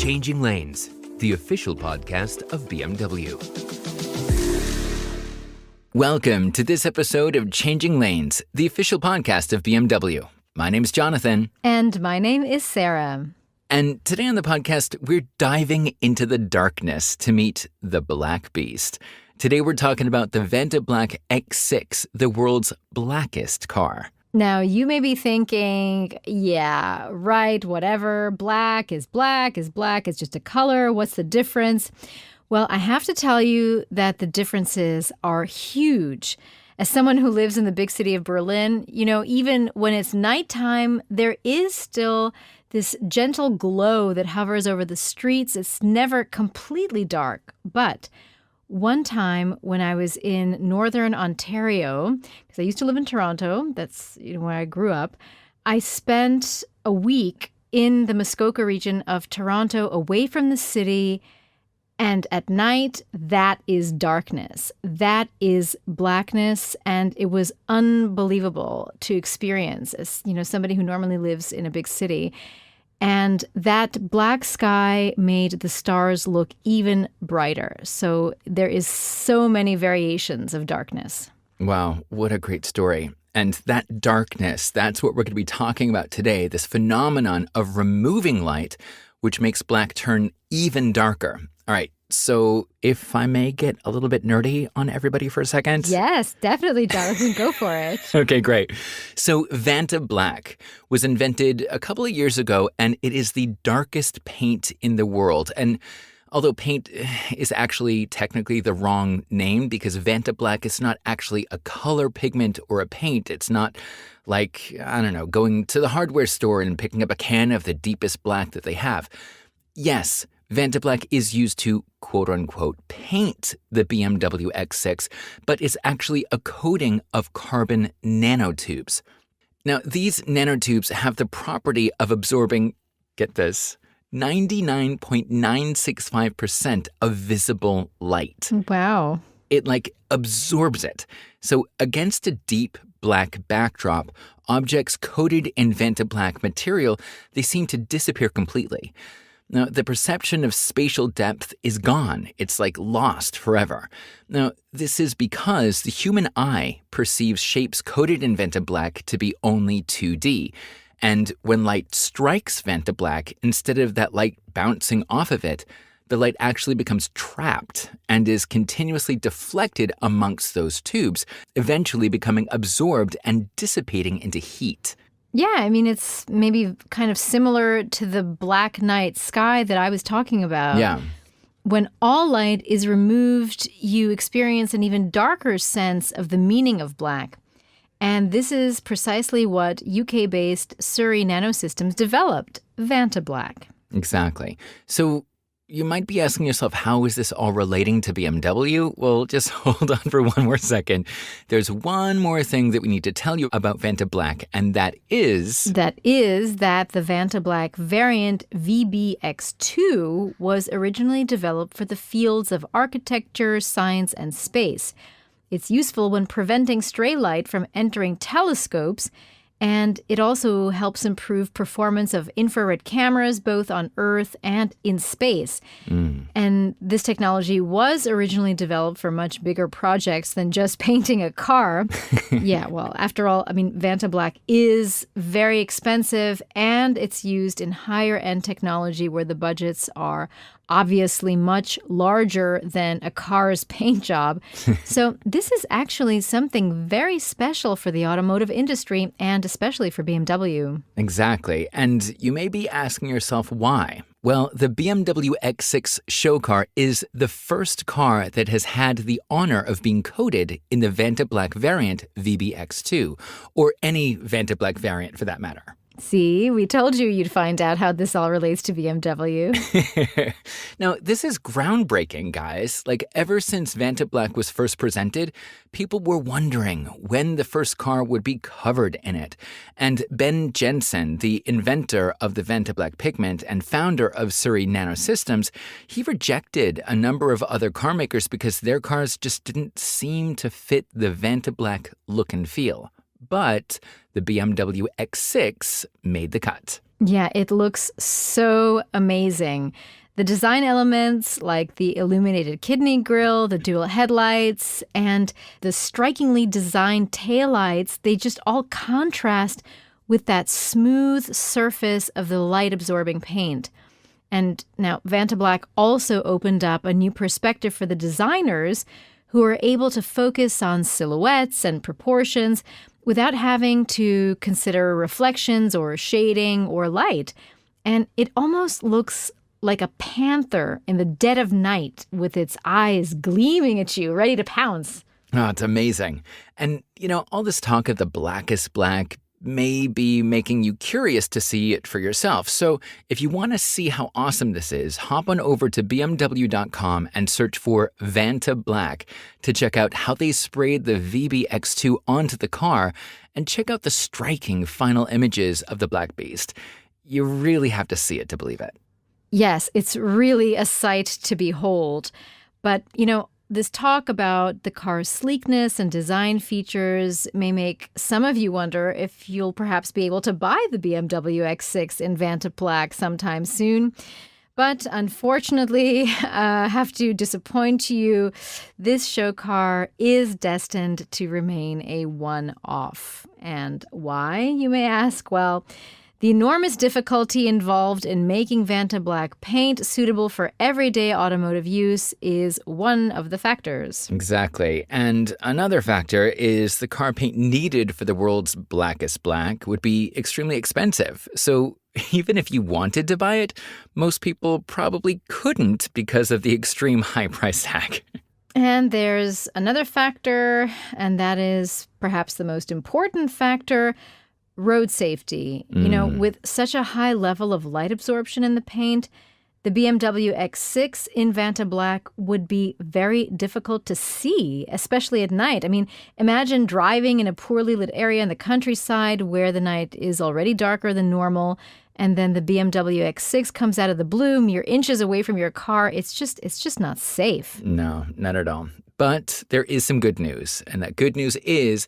Changing Lanes, the official podcast of BMW. Welcome to this episode of Changing Lanes, the official podcast of BMW. My name's Jonathan. And my name is Sarah. And today on the podcast, we're diving into the darkness to meet the Black Beast. Today we're talking about the Vantablack X6, the world's blackest car. Now, you may be thinking, yeah, right, whatever, black is black is black, it's just a color, what's the difference? Well, I have to tell you that the differences are huge. As someone who lives in the big city of Berlin, even when it's nighttime, there is still this gentle glow that hovers over the streets. It's never completely dark, but one time when I was in northern Ontario, because I used to live in Toronto, that's where I grew up, I spent a week in the Muskoka region of Toronto away from the city. And at night, that is darkness. That is blackness. And it was unbelievable to experience as, somebody who normally lives in a big city. And that black sky made the stars look even brighter. So there is so many variations of darkness. Wow, what a great story. And that darkness, that's what we're going to be talking about today, this phenomenon of removing light, which makes black turn even darker. All right, so if I may get a little bit nerdy on everybody for a second. Yes, definitely, Jonathan. Go for it. Okay, great. So Vantablack was invented a couple of years ago, and it is the darkest paint in the world. And although paint is actually technically the wrong name because Vantablack is not actually a color pigment or a paint. It's not like, going to the hardware store and picking up a can of the deepest black that they have. Yes, Vantablack is used to, quote-unquote, paint the BMW X6, but it's actually a coating of carbon nanotubes. Now, these nanotubes have the property of absorbing, get this, 99.965% of visible light. Wow. It, absorbs it. So against a deep black backdrop, objects coated in Vantablack material, they seem to disappear completely. Now, the perception of spatial depth is gone. It's lost forever. Now, this is because the human eye perceives shapes coated in Vantablack to be only 2D. And when light strikes Vantablack, instead of that light bouncing off of it, the light actually becomes trapped and is continuously deflected amongst those tubes, eventually becoming absorbed and dissipating into heat. Yeah, it's maybe kind of similar to the black night sky that I was talking about. Yeah. When all light is removed, you experience an even darker sense of the meaning of black. And this is precisely what UK-based Surrey Nanosystems developed, Vantablack. Exactly. So you might be asking yourself, how is this all relating to BMW? Well, just hold on for one more second. There's one more thing that we need to tell you about Vantablack, and that is that the Vantablack variant VBX2 was originally developed for the fields of architecture, science, and space. It's useful when preventing stray light from entering telescopes, and it also helps improve performance of infrared cameras, both on Earth and in space. And this technology was originally developed for much bigger projects than just painting a car. Yeah, well, after all, Vantablack is very expensive, and it's used in higher-end technology where the budgets are obviously much larger than a car's paint job. So this is actually something very special for the automotive industry and especially for BMW. Exactly. And you may be asking yourself why. Well, the BMW X6 show car is the first car that has had the honor of being coated in the Vantablack variant VBX2, or any Vantablack variant for that matter. See, we told you you'd find out how this all relates to BMW. Now, this is groundbreaking, guys. Ever since Vantablack was first presented, people were wondering when the first car would be covered in it. And Ben Jensen, the inventor of the Vantablack pigment and founder of Surrey Nanosystems, he rejected a number of other car makers because their cars just didn't seem to fit the Vantablack look and feel. But the BMW X6 made the cut. Yeah, it looks so amazing. The design elements like the illuminated kidney grille, the dual headlights, and the strikingly designed taillights, they just all contrast with that smooth surface of the light-absorbing paint. And now Vantablack also opened up a new perspective for the designers who are able to focus on silhouettes and proportions without having to consider reflections or shading or light. And it almost looks like a panther in the dead of night with its eyes gleaming at you, ready to pounce. Oh, it's amazing. And, all this talk of the blackest black may be making you curious to see it for yourself. So if you want to see how awesome this is, hop on over to BMW.com and search for Vantablack to check out how they sprayed the VB X2 onto the car and check out the striking final images of the Black Beast. You really have to see it to believe it. Yes, it's really a sight to behold. But, this talk about the car's sleekness and design features may make some of you wonder if you'll perhaps be able to buy the BMW X6 in Vantablack sometime soon. But unfortunately, I have to disappoint you. This show car is destined to remain a one-off. And why, you may ask? Well, the enormous difficulty involved in making Vantablack paint suitable for everyday automotive use is one of the factors. Exactly. And another factor is the car paint needed for the world's blackest black would be extremely expensive. So even if you wanted to buy it, most people probably couldn't because of the extreme high price tag. And there's another factor, and that is perhaps the most important factor: road safety. With such a high level of light absorption in the paint, the BMW X6 in Vantablack would be very difficult to see, especially at night. I mean, imagine driving in a poorly lit area in the countryside where the night is already darker than normal, and then the BMW X6 comes out of the blue, mere inches away from your car. It's just not safe. No, not at all. But there is some good news, and that good news is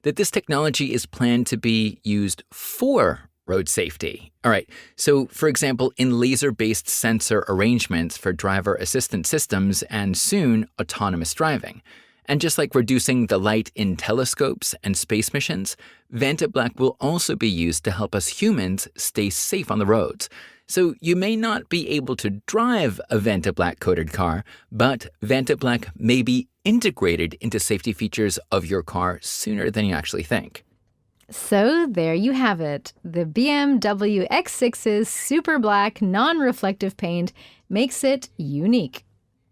that this technology is planned to be used for road safety. All right, so for example, in laser-based sensor arrangements for driver assistance systems and soon autonomous driving. And just like reducing the light in telescopes and space missions, Vantablack will also be used to help us humans stay safe on the roads. So you may not be able to drive a Vantablack coated car, but Vantablack may be integrated into safety features of your car sooner than you actually think. So there you have it. The BMW X6's super black, non-reflective paint makes it unique.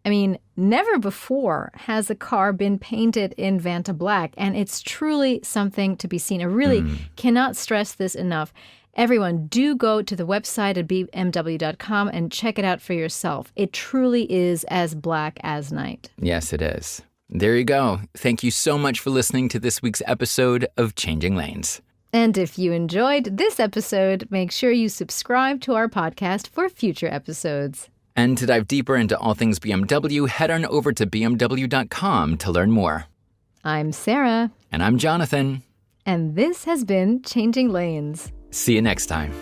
I mean, never before has a car been painted in Vantablack, and it's truly something to be seen. I really cannot stress this enough. Everyone, do go to the website at bmw.com and check it out for yourself. It truly is as black as night. Yes, it is. There you go. Thank you so much for listening to this week's episode of Changing Lanes. And if you enjoyed this episode, make sure you subscribe to our podcast for future episodes. And to dive deeper into all things BMW, head on over to bmw.com to learn more. I'm Sarah. And I'm Jonathan. And this has been Changing Lanes. See you next time.